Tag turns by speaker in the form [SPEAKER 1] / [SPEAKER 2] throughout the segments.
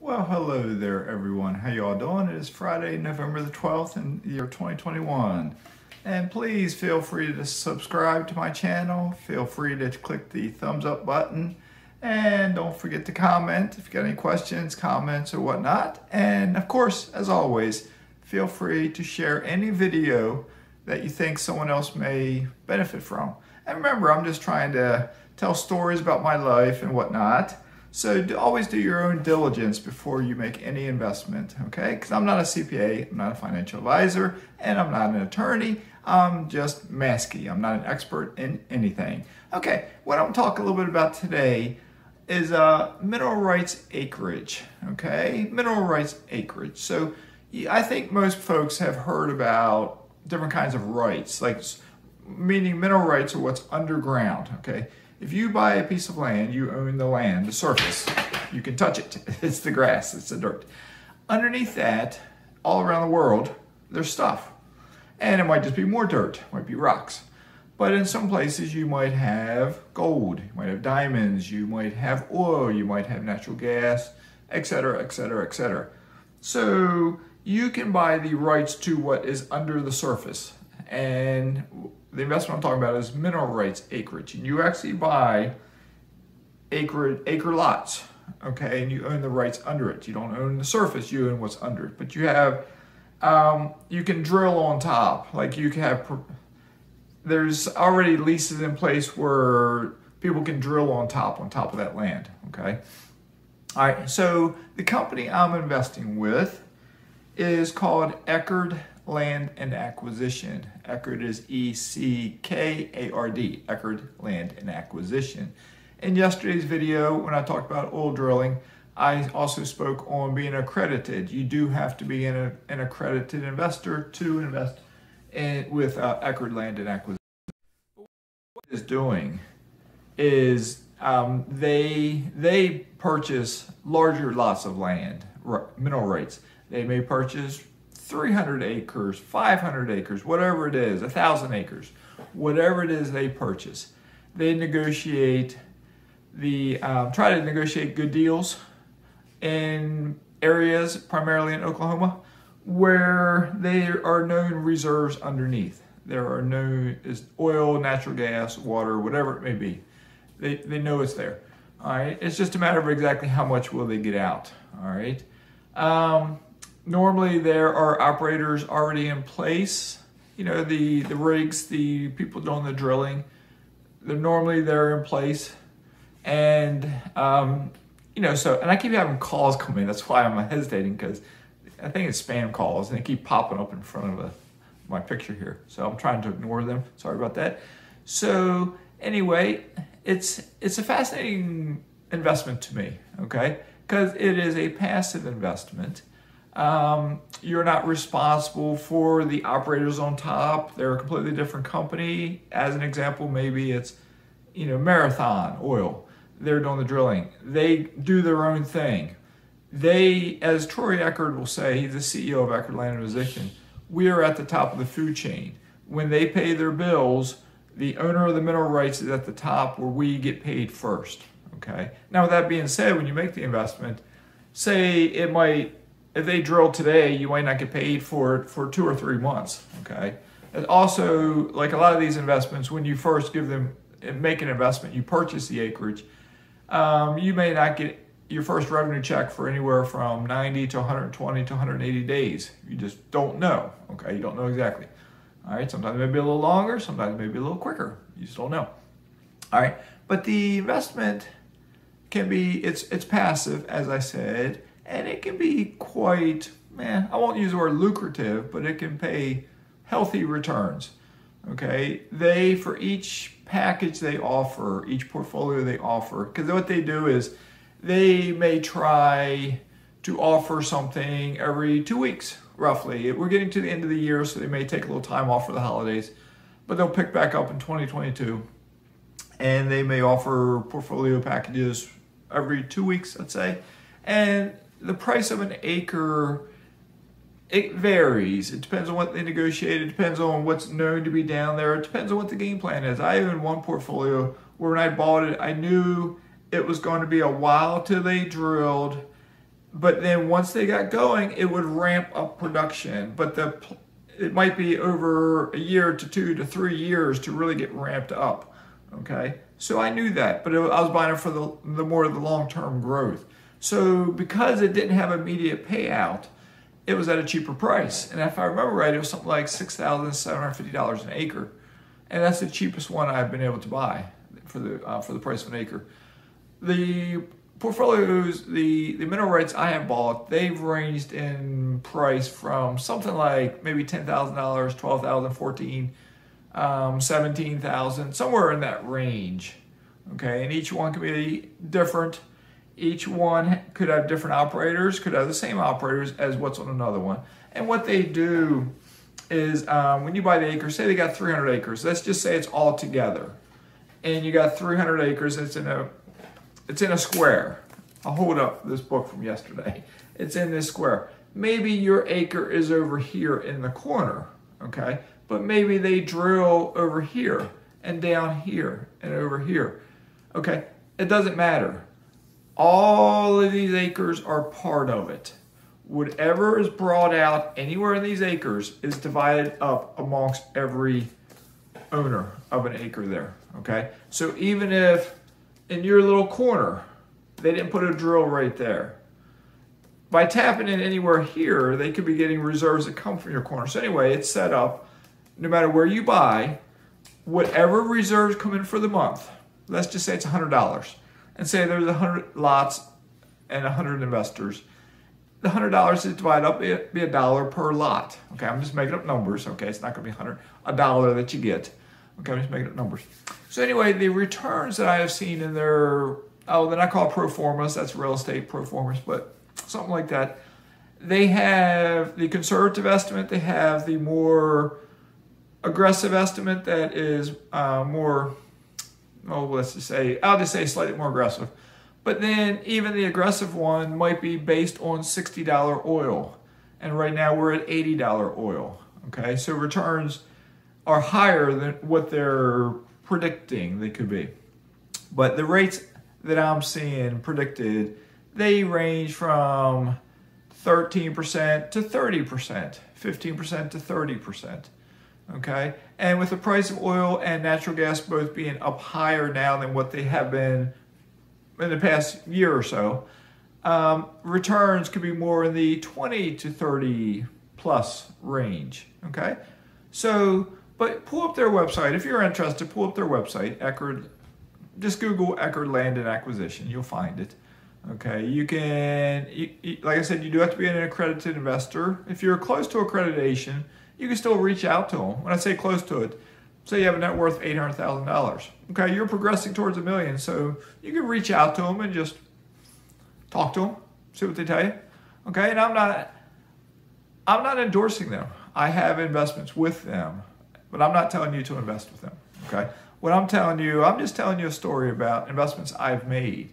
[SPEAKER 1] Well, hello there, everyone. How y'all doing? It is Friday, November the 12th in the year 2021. And please feel free to subscribe to my channel. Feel free to click the thumbs up button. And don't forget to comment if you got any questions, comments, or whatnot. And of course, as always, feel free to share any video that you think someone else may benefit from. And remember, I'm just trying to tell stories about my life and whatnot. So always do your own diligence before you make any investment, okay? Because I'm not a CPA, I'm not a financial advisor, and I'm not an attorney. I'm just mazske. I'm not an expert in anything. Okay, what I'm talking a little bit about today is mineral rights acreage, okay? Mineral rights acreage. So I think most folks have heard about different kinds of rights, like meaning mineral rights are what's underground, okay? If you buy a piece of land, you own the land, the surface. You can touch it. It's the grass, it's the dirt. Underneath that, all around the world, there's stuff. And it might just be more dirt, it might be rocks. But in some places you might have gold, you might have diamonds, you might have oil, you might have natural gas, etc., etc., etc. So you can buy the rights to what is under the surface. And the investment I'm talking about is mineral rights acreage. And you actually buy acre lots, okay? And you own the rights under it. You don't own the surface, you own what's under it. But you have, you can drill on top. Like you can have, there's already leases in place where people can drill on top of that land, okay? All right, so the company I'm investing with is called Acreage Land and Acquisition. Acreage is E-C-K-A-R-D, Acreage Land and Acquisition. In yesterday's video, when I talked about oil drilling, I also spoke on being accredited. You do have to be an accredited investor to invest with Acreage Land and Acquisition. What it is doing is they purchase larger lots of land, mineral rights. They may purchase 300 acres, 500 acres, whatever it is, 1,000 acres, whatever it is they purchase. They negotiate try to negotiate good deals in areas, primarily in Oklahoma, where there are known reserves underneath. There are known is oil, natural gas, water, whatever it may be. They know it's there. All right. It's just a matter of exactly how much will they get out. All right. Normally there are operators already in place. You know, the rigs, the people doing the drilling, they're in place. And, you know, so, and I keep having calls come in. That's why I'm hesitating, because I think it's spam calls and they keep popping up in front of my picture here. So I'm trying to ignore them. Sorry about that. So anyway, it's a fascinating investment to me, okay? Because it is a passive investment. You're not responsible for the operators on top. They're a completely different company. As an example, maybe it's, you know, Marathon Oil. They're doing the drilling. They do their own thing. They, as Troy Eckert will say, he's the CEO of Acreage Land and Acquisition, we are at the top of the food chain. When they pay their bills, the owner of the mineral rights is at the top where we get paid first, okay? Now, with that being said, when you make the investment, say it might, if they drill today, you might not get paid for 2 or 3 months, okay? And also, like a lot of these investments, when you first make an investment, you purchase the acreage, you may not get your first revenue check for anywhere from 90 to 120 to 180 days. You just don't know, okay? You don't know exactly. All right, sometimes it may be a little longer, sometimes it may be a little quicker. You just don't know. All right, but the investment can be, it's passive, as I said, and it can be quite, I won't use the word lucrative, but it can pay healthy returns, okay? For each package they offer, each portfolio they offer, because what they do is they may try to offer something every 2 weeks, roughly. We're getting to the end of the year, so they may take a little time off for the holidays, but they'll pick back up in 2022, and they may offer portfolio packages every 2 weeks, let's say, and the price of an acre, it varies. It depends on what they negotiate. It depends on what's known to be down there. It depends on what the game plan is. I own one portfolio where when I bought it, I knew it was going to be a while till they drilled, But then once they got going, it would ramp up production. But it might be over a year to 2 to 3 years to really get ramped up. Okay, so I knew that, but I was buying it for the more of the long-term growth. So because it didn't have immediate payout, it was at a cheaper price. And if I remember right, it was something like $6,750 an acre, and that's the cheapest one I've been able to buy for the price of an acre. The portfolios, the mineral rights I have bought, they've ranged in price from something like maybe $10,000, $12,000, $14,000, $17,000, somewhere in that range. Okay, and each one could be different. Each one could have different operators, could have the same operators as what's on another one. And what they do is when you buy the acres, say they got 300 acres. Let's just say it's all together, and you got 300 acres. It's in a square. I'll hold up this book from yesterday. It's in this square. Maybe your acre is over here in the corner, okay? But maybe they drill over here and down here and over here, okay? It doesn't matter. All of these acres are part of it. Whatever is brought out anywhere in these acres is divided up amongst every owner of an acre there, okay? So even if in your little corner, they didn't put a drill right there, by tapping in anywhere here, they could be getting reserves that come from your corner. So anyway, it's set up, no matter where you buy, whatever reserves come in for the month, let's just say it's $100, and say there's 100 lots and 100 investors. The $100 is divided up, it'd be $1 per lot. Okay, I'm just making up numbers. Okay, it's not going to be $1 that you get. Okay, I'm just making up numbers. So anyway, the returns that I have seen in their, they're not called pro formas, that's real estate pro formas, but something like that. They have the conservative estimate, they have the more aggressive estimate that is more, let's just say, I'll just say slightly more aggressive. But then even the aggressive one might be based on $60 oil. And right now we're at $80 oil. Okay, so returns are higher than what they're predicting they could be. But the rates that I'm seeing predicted, they range from 13% to 30%, 15% to 30%. Okay, and with the price of oil and natural gas both being up higher now than what they have been in the past year or so, returns could be more in the 20 to 30 plus range. Okay, so but pull up their website if you're interested. Pull up their website, Acreage. Just Google Acreage Land and Acquisition. You'll find it. Okay, you can, like I said, you do have to be an accredited investor. If you're close to accreditation, you can still reach out to them. When I say close to it, say you have a net worth of $800,000. Okay, you're progressing towards $1 million, so you can reach out to them and just talk to them, see what they tell you. Okay, and I'm not endorsing them. I have investments with them, but I'm not telling you to invest with them. Okay, what I'm telling you, I'm just telling you a story about investments I've made,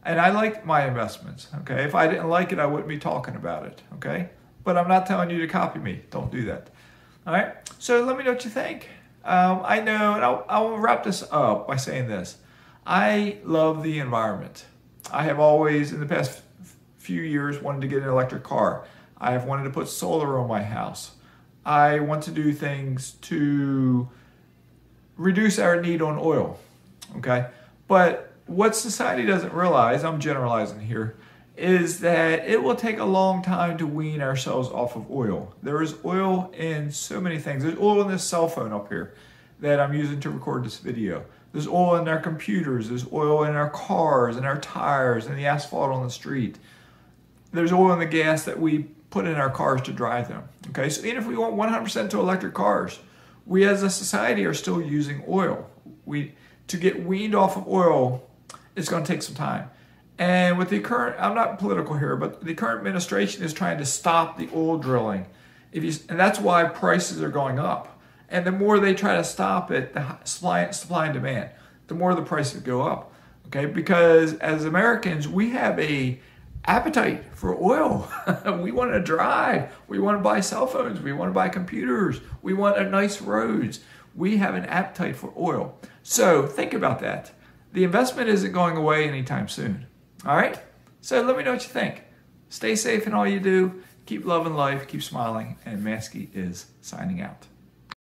[SPEAKER 1] and I like my investments. Okay, if I didn't like it, I wouldn't be talking about it. Okay, but I'm not telling you to copy me. Don't do that. All right, so let me know what you think. I know, and I'll wrap this up by saying this. I love the environment. I have always, in the past few years, wanted to get an electric car. I have wanted to put solar on my house. I want to do things to reduce our need on oil, okay? But what society doesn't realize, I'm generalizing here, is that it will take a long time to wean ourselves off of oil. There is oil in so many things. There's oil in this cell phone up here that I'm using to record this video. There's oil in our computers. There's oil in our cars and our tires and the asphalt on the street. There's oil in the gas that we put in our cars to drive them. Okay, so even if we want 100% to electric cars, we as a society are still using oil. To get weaned off of oil, it's going to take some time. And with the current, I'm not political here, but the current administration is trying to stop the oil drilling. And that's why prices are going up. And the more they try to stop it, the supply and demand, the more the prices go up. Okay, because as Americans, we have a appetite for oil. We want to drive. We want to buy cell phones. We want to buy computers. We want nice roads. We have an appetite for oil. So think about that. The investment isn't going away anytime soon. All right? So let me know what you think. Stay safe in all you do. Keep loving life. Keep smiling. And Mazske is signing out.